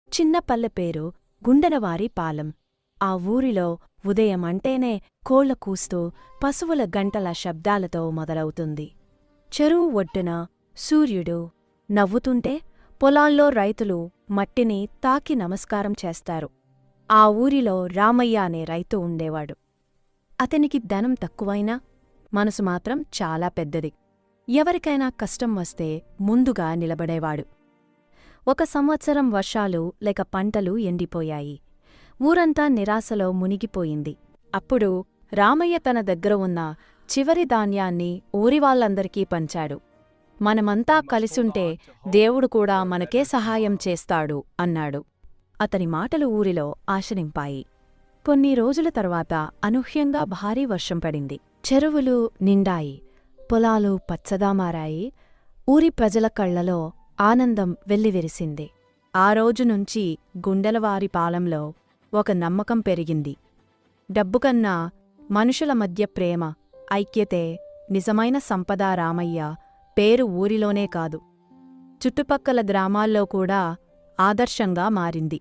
చిన్న పల్లె పేరు గుండెనవారి పాలెం. ఆ ఊరిలో ఉదయం అంటేనే కోళ్ల కూస్తూ పశువుల గంటల శబ్దాలతో మొదలవుతుంది. చెరువు ఒడ్డున సూర్యుడు నవ్వుతుంటే పొలాల్లో రైతులు మట్టిని తాకి నమస్కారం చేస్తారు. ఆ ఊరిలో రామయ్య అనే రైతు ఉండేవాడు. అతనికి ధనం తక్కువైనా మనసు మాత్రం చాలా పెద్దది. ఎవరికైనా కష్టం వస్తే ముందుగా నిలబడేవాడు. ఒక సంవత్సరం వర్షాలు లేక పంటలు ఎండిపోయాయి. ఊరంతా నిరాశలో మునిగిపోయింది. అప్పుడు రామయ్య తన దగ్గర ఉన్న చివరి ధాన్యాన్ని ఊరివాళ్లందరికీ పంచాడు. మనమంతా కలిసుంటే దేవుడు కూడా మనకే సహాయం చేస్తాడు అన్నాడు. అతని మాటలు ఊరిలో ఆశ నింపాయి. కొన్ని రోజుల తరువాత అనూహ్యంగా భారీ వర్షం పడింది. చెరువులు నిండాయి. పొలాలు పచ్చగా మారాయి. ఊరి ప్రజల కళ్లలో ఆనందం వెల్లివిరిసింది. ఆ రోజునుంచి గుండెలవారి పాలెంలో ఒక నమ్మకం పెరిగింది. డబ్బుకన్నా మనుషుల మధ్య ప్రేమ, ఐక్యతే నిజమైన సంపద. రామయ్య పేరు ఊరిలోనే కాదు, చుట్టుపక్కల గ్రామాల్లో కూడా ఆదర్శంగా మారింది.